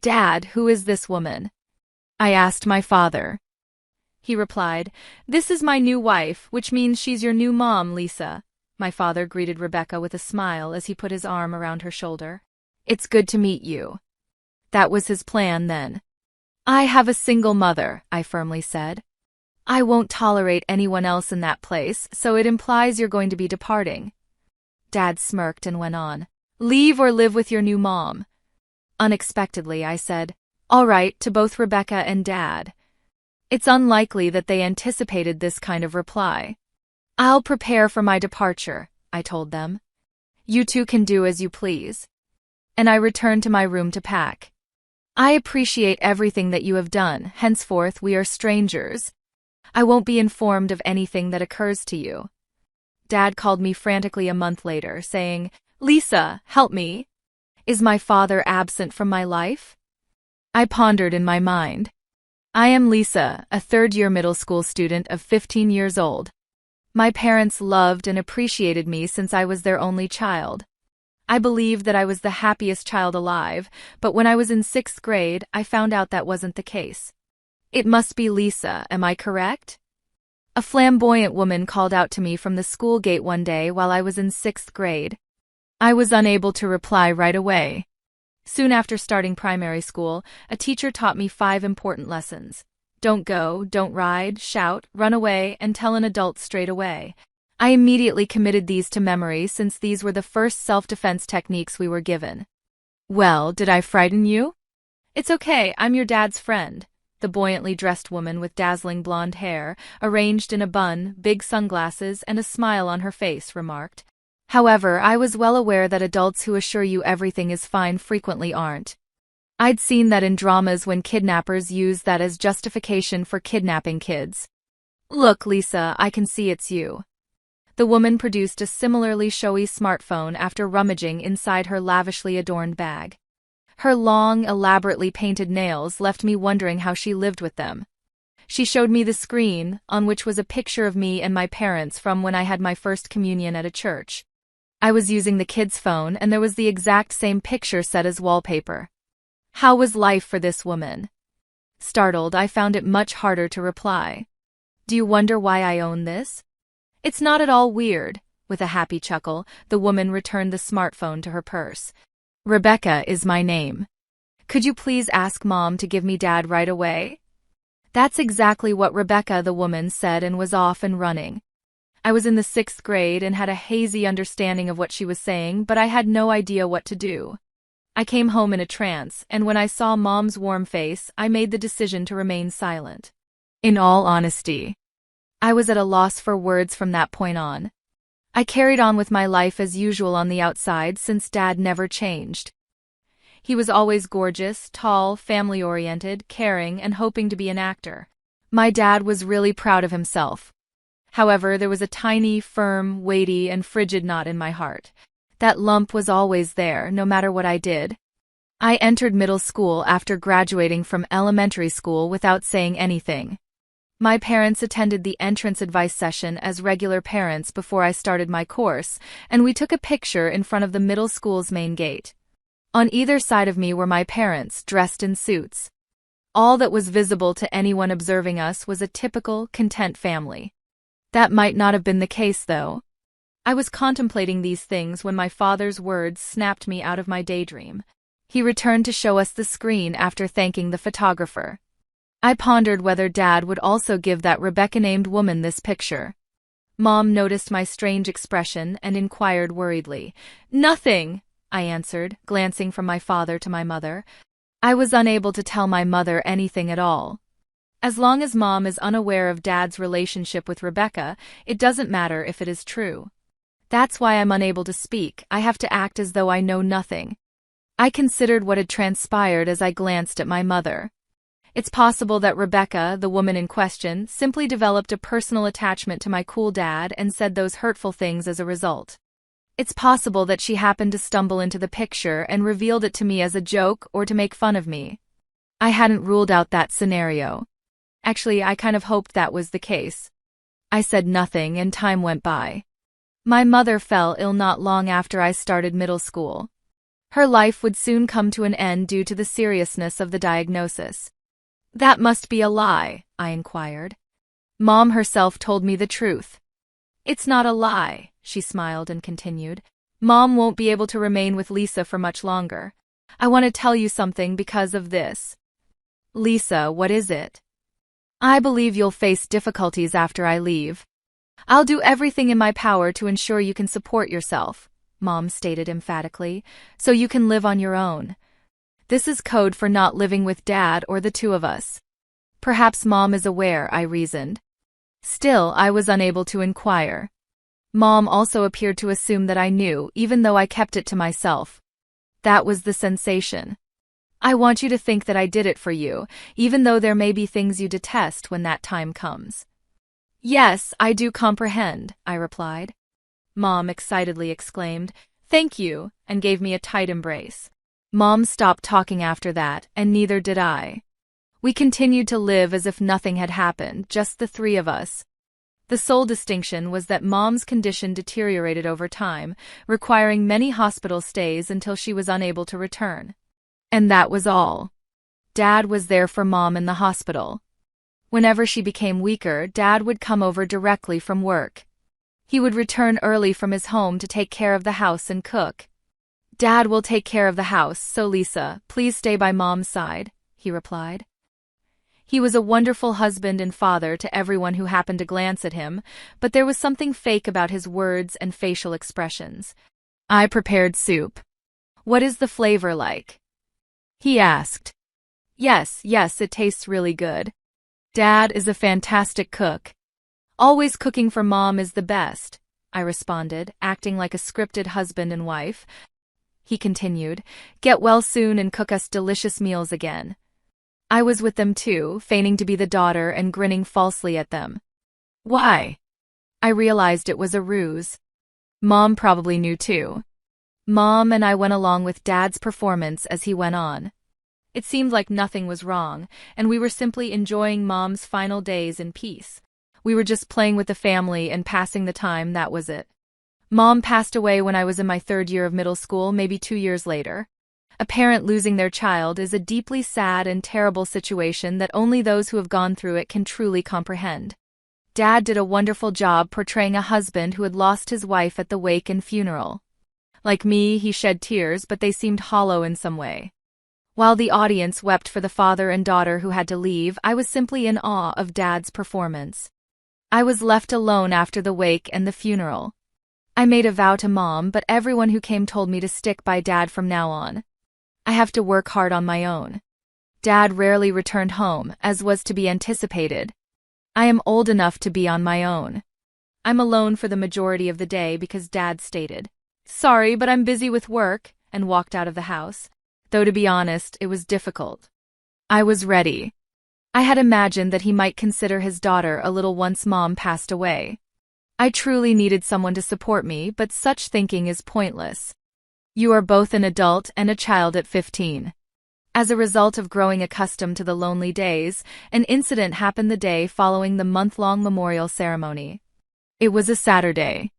"Dad, who is this woman?" I asked my father. He replied, "This is my new wife, which means she's your new mom, Lisa." My father greeted Rebecca with a smile as he put his arm around her shoulder. "It's good to meet you." That was his plan then. "I have a single mother," I firmly said. "I won't tolerate anyone else in that place, so it implies you're going to be departing." Dad smirked and went on, "Leave or live with your new mom." Unexpectedly, I said, "All right," to both Rebecca and Dad. It's unlikely that they anticipated this kind of reply. "I'll prepare for my departure," I told them. "You two can do as you please." And I returned to my room to pack. "I appreciate everything that you have done. Henceforth we are strangers. I won't be informed of anything that occurs to you." Dad called me frantically a month later, saying, "Lisa, help me. Is my father absent from my life?" I pondered in my mind. I am Lisa, a third-year middle school student of 15 years old. My parents loved and appreciated me since I was their only child. I believed that I was the happiest child alive, but when I was in 6th grade, I found out that wasn't the case. It must be Lisa, am I correct? A flamboyant woman called out to me from the school gate one day while I was in 6th grade. I was unable to reply right away. Soon after starting primary school, a teacher taught me 5 important lessons. Don't go, don't ride, shout, run away, and tell an adult straight away. I immediately committed these to memory since these were the first self-defense techniques we were given. "Well, did I frighten you?" "It's okay, I'm your dad's friend," the buoyantly dressed woman with dazzling blonde hair, arranged in a bun, big sunglasses, and a smile on her face, remarked. However, I was well aware that adults who assure you everything is fine frequently aren't. I'd seen that in dramas when kidnappers use that as justification for kidnapping kids. "Look, Lisa, I can see it's you." The woman produced a similarly showy smartphone after rummaging inside her lavishly adorned bag. Her long, elaborately painted nails left me wondering how she lived with them. She showed me the screen, on which was a picture of me and my parents from when I had my first communion at a church. I was using the kid's phone, and there was the exact same picture set as wallpaper. How was life for this woman? Startled, I found it much harder to reply. "Do you wonder why I own this?" "It's not at all weird." With a happy chuckle, the woman returned the smartphone to her purse. "Rebecca is my name. Could you please ask Mom to give me Dad right away?" That's exactly what Rebecca, the woman, said, and was off and running. I was in the 6th grade and had a hazy understanding of what she was saying, but I had no idea what to do. I came home in a trance, and when I saw Mom's warm face, I made the decision to remain silent. In all honesty, I was at a loss for words from that point on. I carried on with my life as usual on the outside since Dad never changed. He was always gorgeous, tall, family-oriented, caring, and hoping to be an actor. My dad was really proud of himself. However, there was a tiny, firm, weighty, and frigid knot in my heart. That lump was always there, no matter what I did. I entered middle school after graduating from elementary school without saying anything. My parents attended the entrance advice session as regular parents before I started my course, and we took a picture in front of the middle school's main gate. On either side of me were my parents, dressed in suits. All that was visible to anyone observing us was a typical, content family. That might not have been the case, though. I was contemplating these things when my father's words snapped me out of my daydream. He returned to show us the screen after thanking the photographer. I pondered whether Dad would also give that Rebecca-named woman this picture. Mom noticed my strange expression and inquired worriedly. "Nothing," I answered, glancing from my father to my mother. I was unable to tell my mother anything at all. As long as Mom is unaware of Dad's relationship with Rebecca, it doesn't matter if it is true. That's why I'm unable to speak. I have to act as though I know nothing. I considered what had transpired as I glanced at my mother. It's possible that Rebecca, the woman in question, simply developed a personal attachment to my cool dad and said those hurtful things as a result. It's possible that she happened to stumble into the picture and revealed it to me as a joke or to make fun of me. I hadn't ruled out that scenario. Actually, I kind of hoped that was the case. I said nothing, and time went by. My mother fell ill not long after I started middle school. Her life would soon come to an end due to the seriousness of the diagnosis. That must be a lie, I inquired. Mom herself told me the truth. It's not a lie, she smiled and continued. Mom won't be able to remain with Lisa for much longer. I want to tell you something because of this. Lisa, what is it? I believe you'll face difficulties after I leave. I'll do everything in my power to ensure you can support yourself, Mom stated emphatically, so you can live on your own. This is code for not living with Dad or the two of us. Perhaps Mom is aware, I reasoned. Still, I was unable to inquire. Mom also appeared to assume that I knew, even though I kept it to myself. That was the sensation. I want you to think that I did it for you, even though there may be things you detest when that time comes. Yes, I do comprehend, I replied. Mom excitedly exclaimed, "Thank you," and gave me a tight embrace. Mom stopped talking after that, and neither did I. We continued to live as if nothing had happened, just the three of us. The sole distinction was that Mom's condition deteriorated over time, requiring many hospital stays until she was unable to return. And that was all. Dad was there for Mom in the hospital. Whenever she became weaker, Dad would come over directly from work. He would return early from his home to take care of the house and cook. Dad will take care of the house, so Lisa, please stay by Mom's side, he replied. He was a wonderful husband and father to everyone who happened to glance at him, but there was something fake about his words and facial expressions. I prepared soup. What is the flavor like? He asked. Yes, it tastes really good. Dad is a fantastic cook. Always cooking for Mom is the best, I responded, acting like a scripted husband and wife. He continued, get well soon and cook us delicious meals again. I was with them too, feigning to be the daughter and grinning falsely at them. Why? I realized it was a ruse. Mom probably knew too. Mom and I went along with Dad's performance as he went on. It seemed like nothing was wrong, and we were simply enjoying Mom's final days in peace. We were just playing with the family and passing the time, that was it. Mom passed away when I was in my 3rd year of middle school, maybe 2 years later. A parent losing their child is a deeply sad and terrible situation that only those who have gone through it can truly comprehend. Dad did a wonderful job portraying a husband who had lost his wife at the wake and funeral. Like me, he shed tears, but they seemed hollow in some way. While the audience wept for the father and daughter who had to leave, I was simply in awe of Dad's performance. I was left alone after the wake and the funeral. I made a vow to Mom, but everyone who came told me to stick by Dad from now on. I have to work hard on my own. Dad rarely returned home, as was to be anticipated. I am old enough to be on my own. I'm alone for the majority of the day because Dad stated, "Sorry, but I'm busy with work," and walked out of the house. Though to be honest, it was difficult. I was ready. I had imagined that he might consider his daughter a little once Mom passed away. I truly needed someone to support me, but such thinking is pointless. You are both an adult and a child at 15. As a result of growing accustomed to the lonely days, an incident happened the day following the month-long memorial ceremony. It was a Saturday.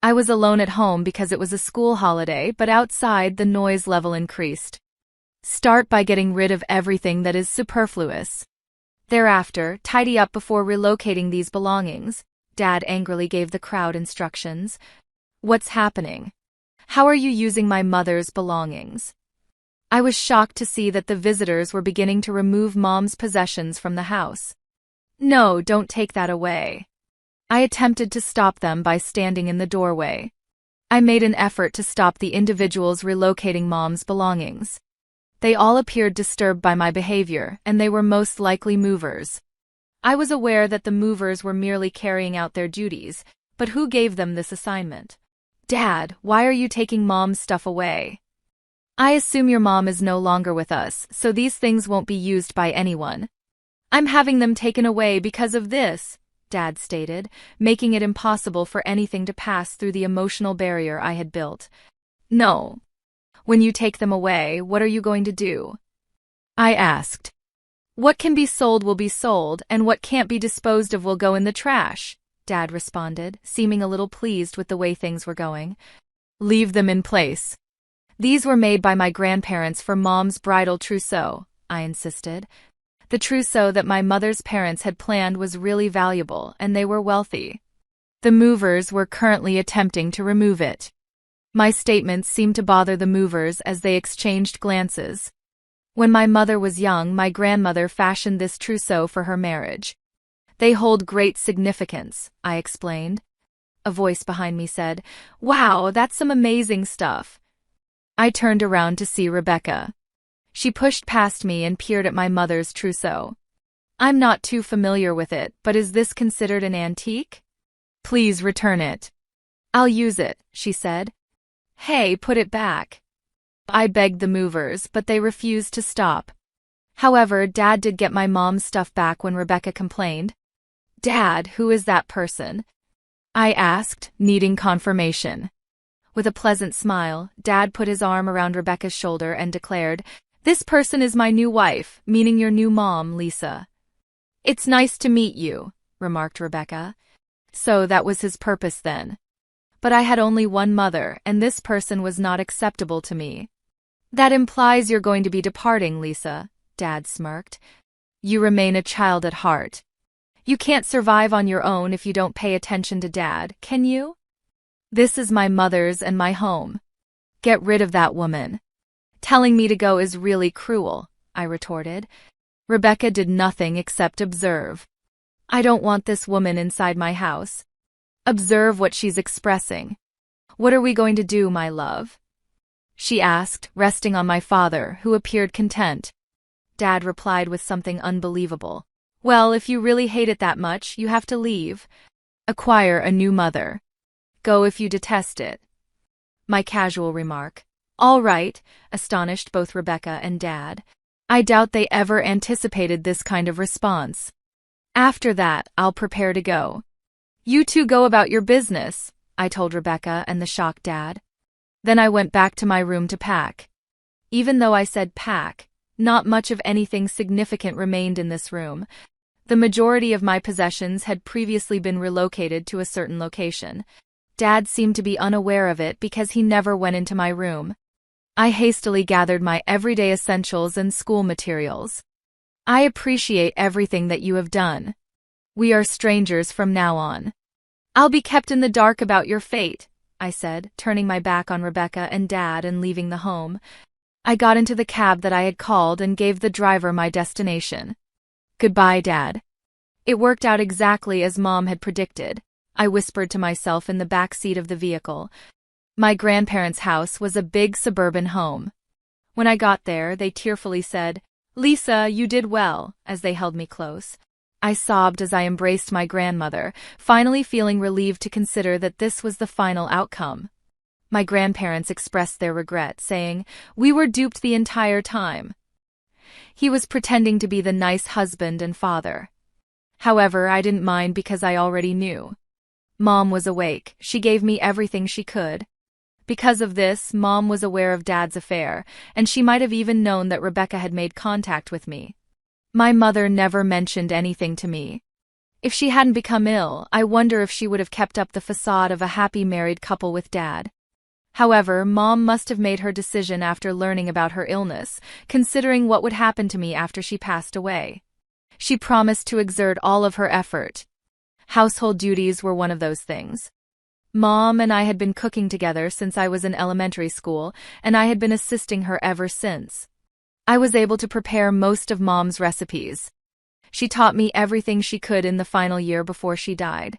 I was alone at home because it was a school holiday, but outside the noise level increased. Start by getting rid of everything that is superfluous. Thereafter, tidy up before relocating these belongings. Dad angrily gave the crowd instructions. What's happening? How are you using my mother's belongings? I was shocked to see that the visitors were beginning to remove Mom's possessions from the house. No, don't take that away. I attempted to stop them by standing in the doorway. I made an effort to stop the individuals relocating Mom's belongings. They all appeared disturbed by my behavior, and they were most likely movers. I was aware that the movers were merely carrying out their duties, but who gave them this assignment? Dad, why are you taking Mom's stuff away? I assume your mom is no longer with us, so these things won't be used by anyone. I'm having them taken away because of this, Dad stated, making it impossible for anything to pass through the emotional barrier I had built. No. When you take them away, what are you going to do? I asked. What can be sold will be sold, and what can't be disposed of will go in the trash, Dad responded, seeming a little pleased with the way things were going. Leave them in place. These were made by my grandparents for Mom's bridal trousseau, I insisted. The trousseau that my mother's parents had planned was really valuable, and they were wealthy. The movers were currently attempting to remove it. My statements seemed to bother the movers as they exchanged glances. When my mother was young, my grandmother fashioned this trousseau for her marriage. They hold great significance, I explained. A voice behind me said, "Wow, that's some amazing stuff." I turned around to see Rebecca. She pushed past me and peered at my mother's trousseau. "I'm not too familiar with it, but is this considered an antique?" "Please return it." "I'll use it," she said. "Hey, put it back." I begged the movers, but they refused to stop. However, Dad did get my mom's stuff back when Rebecca complained. "Dad, who is that person?" I asked, needing confirmation. With a pleasant smile, Dad put his arm around Rebecca's shoulder and declared, "This person is my new wife, meaning your new mom, Lisa." "It's nice to meet you," remarked Rebecca. So that was his purpose then. But I had only one mother, and this person was not acceptable to me. "That implies you're going to be departing, Lisa," Dad smirked. "You remain a child at heart. You can't survive on your own if you don't pay attention to Dad, can you? This is my mother's and my home. Get rid of that woman." "Telling me to go is really cruel," I retorted. Rebecca did nothing except observe. "I don't want this woman inside my house. Observe what she's expressing." "What are we going to do, my love?" she asked, resting on my father, who appeared content. Dad replied with something unbelievable. "Well, if you really hate it that much, you have to leave. Acquire a new mother. Go if you detest it." My casual remark. "All right," astonished both Rebecca and Dad. I doubt they ever anticipated this kind of response. "After that, I'll prepare to go." "You two go about your business," I told Rebecca and the shocked Dad. Then I went back to my room to pack. Even though I said pack, not much of anything significant remained in this room. The majority of my possessions had previously been relocated to a certain location. Dad seemed to be unaware of it because he never went into my room. I hastily gathered my everyday essentials and school materials. "I appreciate everything that you have done. We are strangers from now on. I'll be kept in the dark about your fate," I said, turning my back on Rebecca and Dad and leaving the home. I got into the cab that I had called and gave the driver my destination. "Goodbye, Dad." It worked out exactly as Mom had predicted, I whispered to myself in the back seat of the vehicle. My grandparents' house was a big suburban home. When I got there, they tearfully said, "Lisa, you did well," as they held me close. I sobbed as I embraced my grandmother, finally feeling relieved to consider that this was the final outcome. My grandparents expressed their regret, saying, "We were duped the entire time." He was pretending to be the nice husband and father. However, I didn't mind because I already knew. Mom was awake. She gave me everything she could. Because of this, Mom was aware of Dad's affair, and she might have even known that Rebecca had made contact with me. My mother never mentioned anything to me. If she hadn't become ill, I wonder if she would have kept up the facade of a happy married couple with Dad. However, Mom must have made her decision after learning about her illness, considering what would happen to me after she passed away. She promised to exert all of her effort. Household duties were one of those things. Mom and I had been cooking together since I was in elementary school, and I had been assisting her ever since. I was able to prepare most of Mom's recipes. She taught me everything she could in the final year before she died.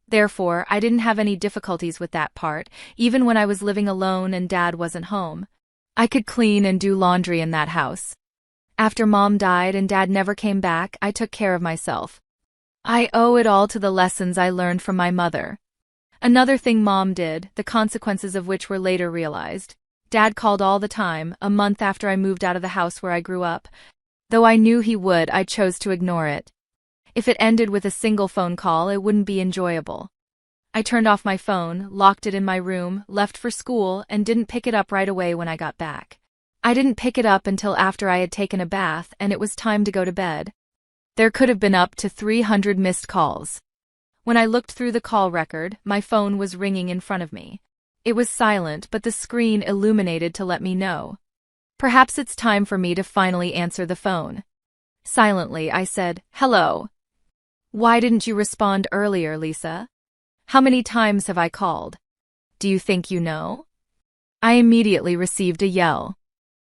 Therefore, I didn't have any difficulties with that part, even when I was living alone and Dad wasn't home. I could clean and do laundry in that house. After Mom died and Dad never came back, I took care of myself. I owe it all to the lessons I learned from my mother. Another thing Mom did, the consequences of which were later realized. Dad called all the time, a month after I moved out of the house where I grew up. Though I knew he would, I chose to ignore it. If it ended with a single phone call, it wouldn't be enjoyable. I turned off my phone, locked it in my room, left for school, and didn't pick it up right away when I got back. I didn't pick it up until after I had taken a bath and it was time to go to bed. There could have been up to 300 missed calls. When I looked through the call record, my phone was ringing in front of me. It was silent, but the screen illuminated to let me know. Perhaps it's time for me to finally answer the phone. Silently, I said, "Hello. Why didn't you respond earlier, Lisa? How many times have I called? Do you think you know?" I immediately received a yell.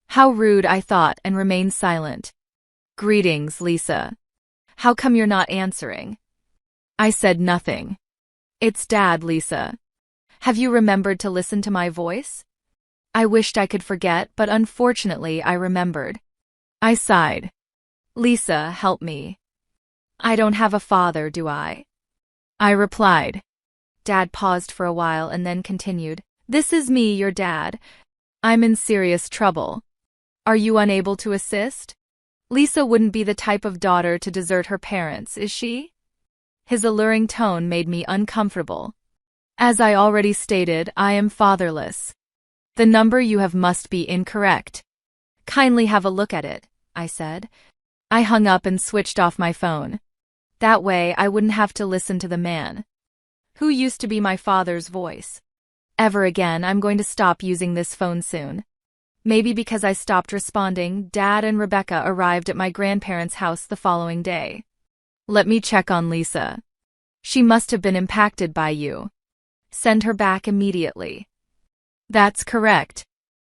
How rude, I thought, and remained silent. "Greetings, Lisa. How come you're not answering?" I said nothing. "It's Dad, Lisa. Have you remembered to listen to my voice?" I wished I could forget, but unfortunately I remembered. I sighed. "Lisa, help me. I don't have a father, do I?" I replied. Dad paused for a while and then continued, "This is me, your dad. I'm in serious trouble. Are you unable to assist? Lisa wouldn't be the type of daughter to desert her parents, is she?" His alluring tone made me uncomfortable. "As I already stated, I am fatherless. The number you have must be incorrect. Kindly have a look at it," I said. I hung up and switched off my phone. That way I wouldn't have to listen to the man who used to be my father's voice. Ever again, I'm going to stop using this phone soon. Maybe because I stopped responding, Dad and Rebecca arrived at my grandparents' house the following day. "Let me check on Lisa. She must have been impacted by you. Send her back immediately." "That's correct.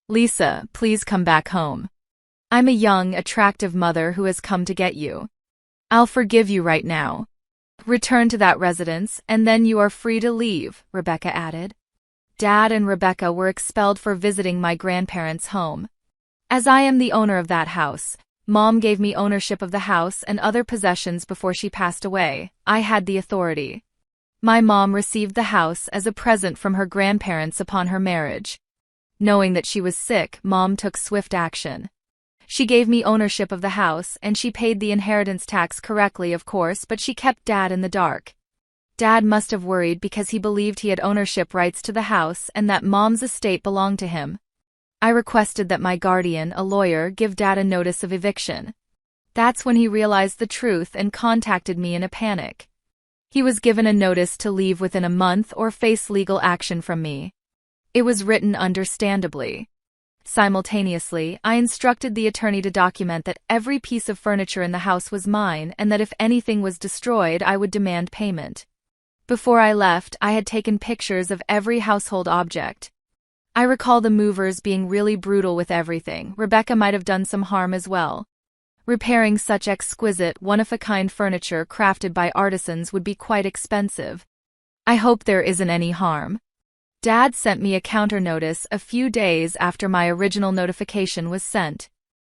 Lisa, please come back home. I'm a young, attractive mother who has come to get you. I'll forgive you right now. Return to that residence, and then you are free to leave," Rebecca added. Dad and Rebecca were expelled for visiting my grandparents' home. As I am the owner of that house, Mom gave me ownership of the house and other possessions before she passed away. I had the authority. My mom received the house as a present from her grandparents upon her marriage. Knowing that she was sick, Mom took swift action. She gave me ownership of the house, and she paid the inheritance tax correctly, of course, but she kept Dad in the dark. Dad must have worried because he believed he had ownership rights to the house and that Mom's estate belonged to him. I requested that my guardian, a lawyer, give Dad a notice of eviction. That's when he realized the truth and contacted me in a panic. He was given a notice to leave within a month or face legal action from me. It was written understandably. Simultaneously, I instructed the attorney to document that every piece of furniture in the house was mine and that if anything was destroyed, I would demand payment. Before I left, I had taken pictures of every household object. I recall the movers being really brutal with everything. Rebecca might have done some harm as well. Repairing such exquisite, one-of-a-kind furniture crafted by artisans would be quite expensive. I hope there isn't any harm. Dad sent me a counter notice a few days after my original notification was sent.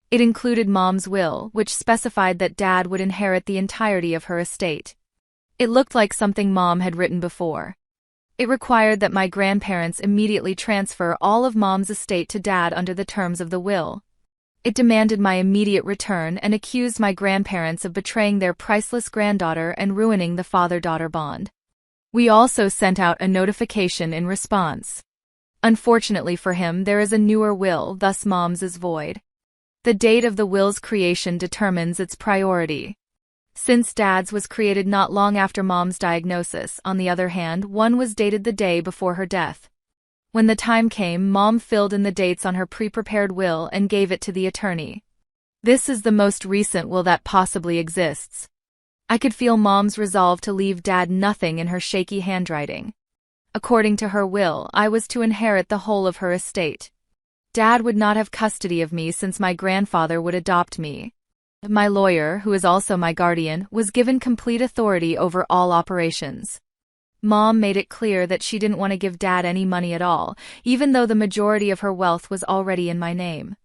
It included Mom's will, which specified that Dad would inherit the entirety of her estate. It looked like something Mom had written before. It required that my grandparents immediately transfer all of Mom's estate to Dad under the terms of the will. It demanded my immediate return and accused my grandparents of betraying their priceless granddaughter and ruining the father-daughter bond. We also sent out a notification in response. Unfortunately for him, there is a newer will, thus Mom's is void. The date of the will's creation determines its priority. Since Dad's was created not long after Mom's diagnosis, on the other hand, one was dated the day before her death. When the time came, Mom filled in the dates on her pre-prepared will and gave it to the attorney. This is the most recent will that possibly exists. I could feel Mom's resolve to leave Dad nothing in her shaky handwriting. According to her will, I was to inherit the whole of her estate. Dad would not have custody of me since my grandfather would adopt me. My lawyer, who is also my guardian, was given complete authority over all operations. Mom made it clear that she didn't want to give Dad any money at all, even though the majority of her wealth was already in my name.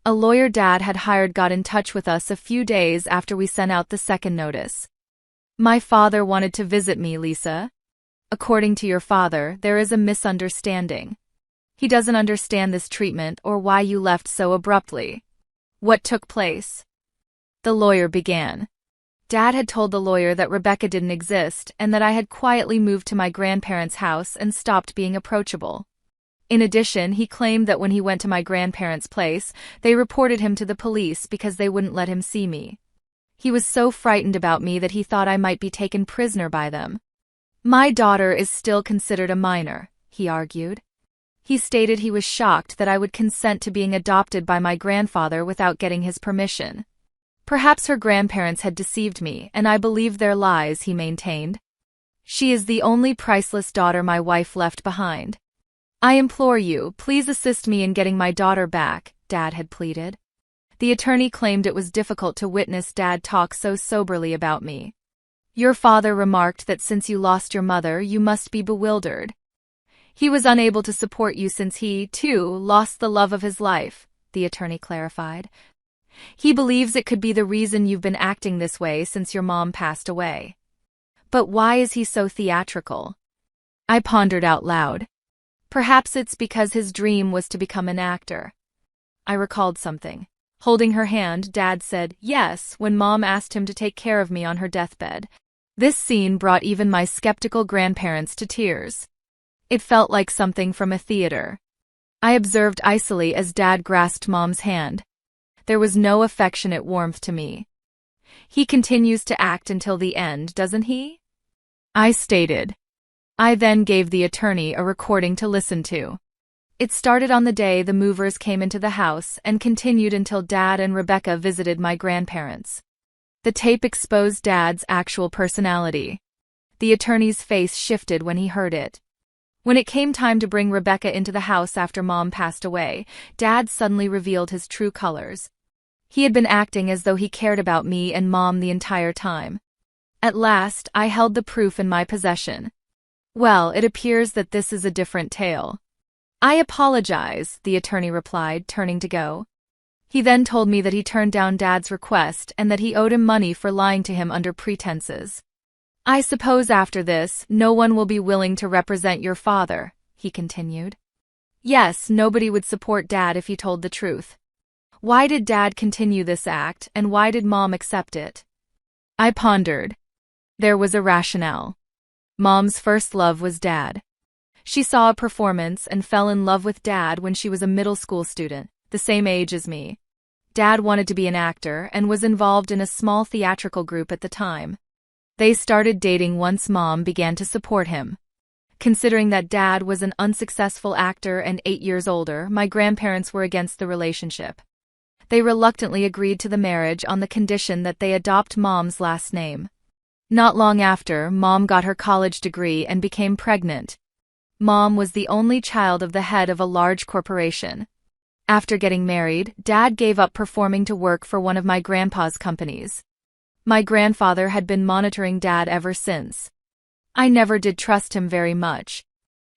A lawyer Dad had hired got in touch with us a few days after we sent out the second notice. "My father wanted to visit me, Lisa. According to your father, there is a misunderstanding. He doesn't understand this treatment or why you left so abruptly. What took place?" The lawyer began. Dad had told the lawyer that Rebecca didn't exist and that I had quietly moved to my grandparents' house and stopped being approachable. In addition, he claimed that when he went to my grandparents' place, they reported him to the police because they wouldn't let him see me. He was so frightened about me that he thought I might be taken prisoner by them. "My daughter is still considered a minor," he argued. He stated he was shocked that I would consent to being adopted by my grandfather without getting his permission. Perhaps her grandparents had deceived me, and I believed their lies, he maintained. She is the only priceless daughter my wife left behind. I implore you, please assist me in getting my daughter back, Dad had pleaded. The attorney claimed it was difficult to witness Dad talk so soberly about me. Your father remarked that since you lost your mother, you must be bewildered. He was unable to support you since he, too, lost the love of his life, the attorney clarified. He believes it could be the reason you've been acting this way since your mom passed away. But why is he so theatrical? I pondered out loud. Perhaps it's because his dream was to become an actor. I recalled something. Holding her hand, Dad said, yes, when Mom asked him to take care of me on her deathbed. This scene brought even my skeptical grandparents to tears. It felt like something from a theater. I observed icily as Dad grasped Mom's hand. There was no affectionate warmth to me. He continues to act until the end, doesn't he? I stated. I then gave the attorney a recording to listen to. It started on the day the movers came into the house and continued until Dad and Rebecca visited my grandparents. The tape exposed Dad's actual personality. The attorney's face shifted when he heard it. When it came time to bring Rebecca into the house after Mom passed away, Dad suddenly revealed his true colors. He had been acting as though he cared about me and Mom the entire time. At last, I held the proof in my possession. Well, it appears that this is a different tale. I apologize, the attorney replied, turning to go. He then told me that he turned down Dad's request and that he owed him money for lying to him under pretenses. I suppose after this, no one will be willing to represent your father, he continued. Yes, nobody would support Dad if he told the truth. Why did Dad continue this act, and why did Mom accept it? I pondered. There was a rationale. Mom's first love was Dad. She saw a performance and fell in love with Dad when she was a middle school student, the same age as me. Dad wanted to be an actor and was involved in a small theatrical group at the time. They started dating once Mom began to support him. Considering that Dad was an unsuccessful actor and 8 years older, my grandparents were against the relationship. They reluctantly agreed to the marriage on the condition that they adopt Mom's last name. Not long after, Mom got her college degree and became pregnant. Mom was the only child of the head of a large corporation. After getting married, Dad gave up performing to work for one of my grandpa's companies. My grandfather had been monitoring Dad ever since. I never did trust him very much.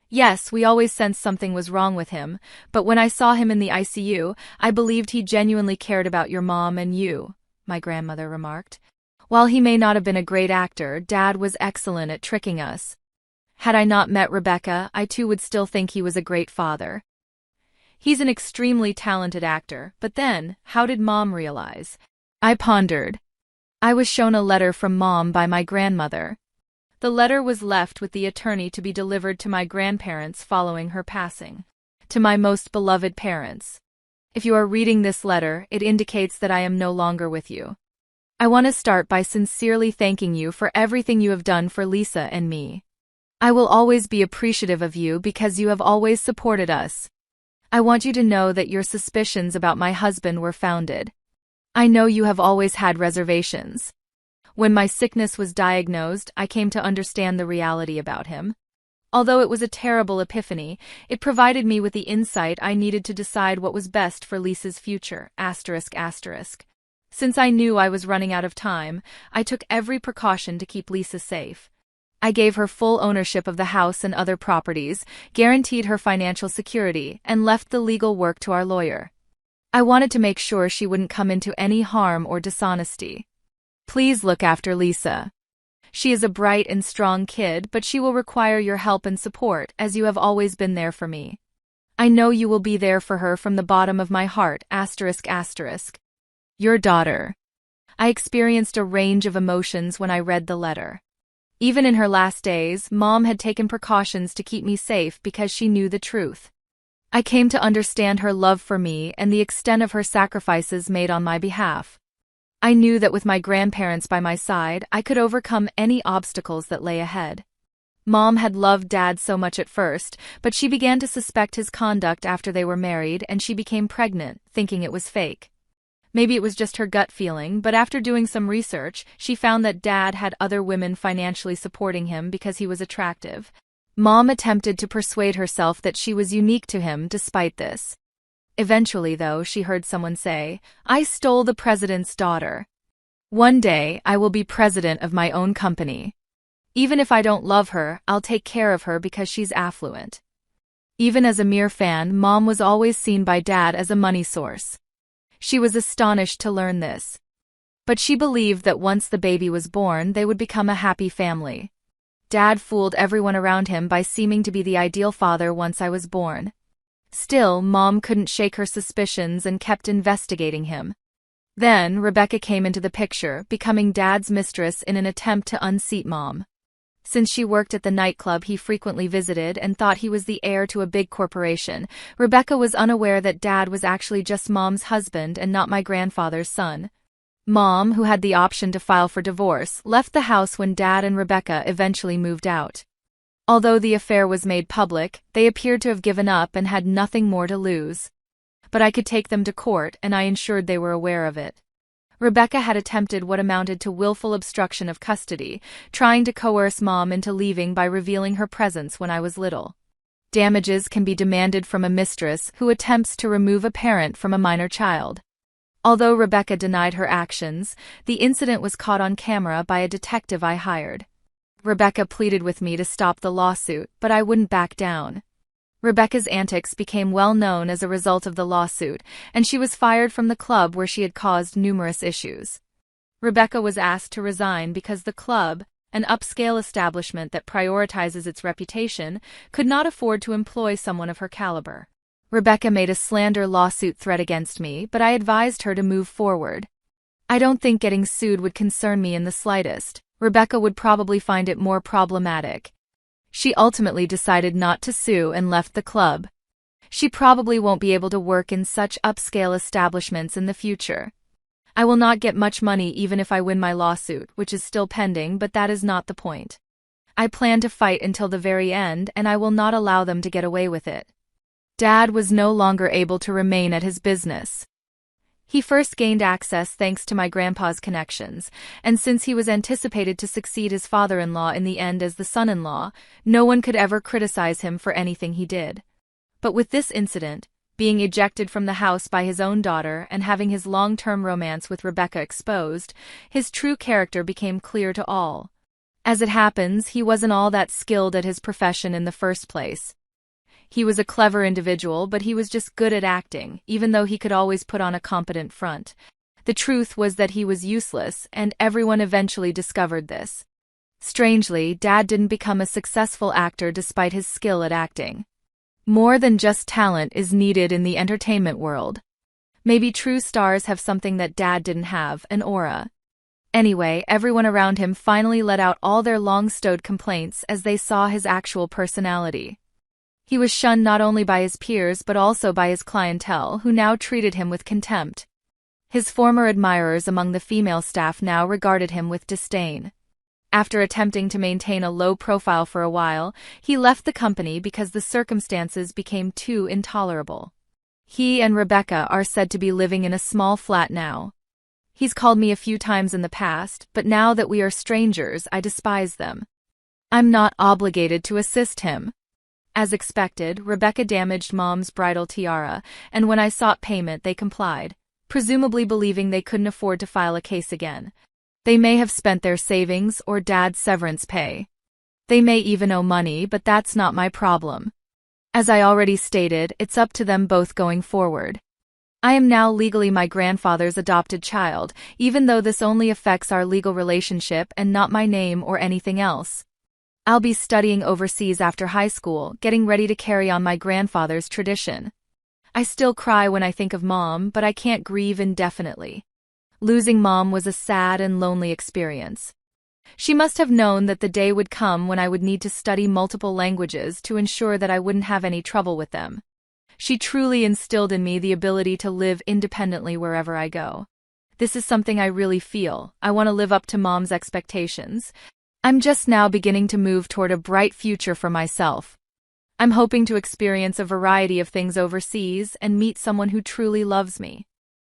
Yes, we always sensed something was wrong with him, but when I saw him in the ICU, I believed he genuinely cared about your mom and you, my grandmother remarked. While he may not have been a great actor, Dad was excellent at tricking us. Had I not met Rebecca, I too would still think he was a great father. He's an extremely talented actor, but then, how did Mom realize? I pondered. I was shown a letter from Mom by my grandmother. The letter was left with the attorney to be delivered to my grandparents following her passing. To my most beloved parents. If you are reading this letter, it indicates that I am no longer with you. I want to start by sincerely thanking you for everything you have done for Lisa and me. I will always be appreciative of you because you have always supported us. I want you to know that your suspicions about my husband were founded. I know you have always had reservations. When my sickness was diagnosed, I came to understand the reality about him. Although it was a terrible epiphany, it provided me with the insight I needed to decide what was best for Lisa's future, ****. Since I knew I was running out of time, I took every precaution to keep Lisa safe. I gave her full ownership of the house and other properties, guaranteed her financial security, and left the legal work to our lawyer. I wanted to make sure she wouldn't come into any harm or dishonesty. Please look after Lisa. She is a bright and strong kid, but she will require your help and support, as you have always been there for me. I know you will be there for her from the bottom of my heart, ****. Your daughter. I experienced a range of emotions when I read the letter. Even in her last days, Mom had taken precautions to keep me safe because she knew the truth. I came to understand her love for me and the extent of her sacrifices made on my behalf. I knew that with my grandparents by my side, I could overcome any obstacles that lay ahead. Mom had loved Dad so much at first, but she began to suspect his conduct after they were married and she became pregnant, thinking it was fake. Maybe it was just her gut feeling, but after doing some research, she found that Dad had other women financially supporting him because he was attractive. Mom attempted to persuade herself that she was unique to him despite this. Eventually, though, she heard someone say, "I stole the president's daughter. One day, I will be president of my own company. Even if I don't love her, I'll take care of her because she's affluent." Even as a mere fan, Mom was always seen by Dad as a money source. She was astonished to learn this. But she believed that once the baby was born, they would become a happy family. Dad fooled everyone around him by seeming to be the ideal father once I was born. Still, Mom couldn't shake her suspicions and kept investigating him. Then, Rebecca came into the picture, becoming Dad's mistress in an attempt to unseat Mom. Since she worked at the nightclub he frequently visited and thought he was the heir to a big corporation, Rebecca was unaware that Dad was actually just Mom's husband and not my grandfather's son. Mom, who had the option to file for divorce, left the house when Dad and Rebecca eventually moved out. Although the affair was made public, they appeared to have given up and had nothing more to lose. But I could take them to court, and I ensured they were aware of it. Rebecca had attempted what amounted to willful obstruction of custody, trying to coerce Mom into leaving by revealing her presence when I was little. Damages can be demanded from a mistress who attempts to remove a parent from a minor child. Although Rebecca denied her actions, the incident was caught on camera by a detective I hired. Rebecca pleaded with me to stop the lawsuit, but I wouldn't back down. Rebecca's antics became well known as a result of the lawsuit, and she was fired from the club where she had caused numerous issues. Rebecca was asked to resign because the club, an upscale establishment that prioritizes its reputation, could not afford to employ someone of her caliber. Rebecca made a slander lawsuit threat against me, but I advised her to move forward. I don't think getting sued would concern me in the slightest. Rebecca would probably find it more problematic. She ultimately decided not to sue and left the club. She probably won't be able to work in such upscale establishments in the future. I will not get much money even if I win my lawsuit, which is still pending, but that is not the point. I plan to fight until the very end, and I will not allow them to get away with it. Dad was no longer able to remain at his business. He first gained access thanks to my grandpa's connections, and since he was anticipated to succeed his father-in-law in the end as the son-in-law, no one could ever criticize him for anything he did. But with this incident, being ejected from the house by his own daughter and having his long-term romance with Rebecca exposed, his true character became clear to all. As it happens, he wasn't all that skilled at his profession in the first place. He was a clever individual, but he was just good at acting, even though he could always put on a competent front. The truth was that he was useless, and everyone eventually discovered this. Strangely, Dad didn't become a successful actor despite his skill at acting. More than just talent is needed in the entertainment world. Maybe true stars have something that Dad didn't have, an aura. Anyway, everyone around him finally let out all their long-stowed complaints as they saw his actual personality. He was shunned not only by his peers but also by his clientele, who now treated him with contempt. His former admirers among the female staff now regarded him with disdain. After attempting to maintain a low profile for a while, he left the company because the circumstances became too intolerable. He and Rebecca are said to be living in a small flat now. He's called me a few times in the past, but now that we are strangers, I despise them. I'm not obligated to assist him. As expected, Rebecca damaged Mom's bridal tiara, and when I sought payment they complied, presumably believing they couldn't afford to file a case again. They may have spent their savings or Dad's severance pay. They may even owe money, but that's not my problem. As I already stated, it's up to them both going forward. I am now legally my grandfather's adopted child, even though this only affects our legal relationship and not my name or anything else. I'll be studying overseas after high school, getting ready to carry on my grandfather's tradition. I still cry when I think of Mom, but I can't grieve indefinitely. Losing Mom was a sad and lonely experience. She must have known that the day would come when I would need to study multiple languages to ensure that I wouldn't have any trouble with them. She truly instilled in me the ability to live independently wherever I go. This is something I really feel. I want to live up to Mom's expectations. I'm just now beginning to move toward a bright future for myself. I'm hoping to experience a variety of things overseas and meet someone who truly loves me.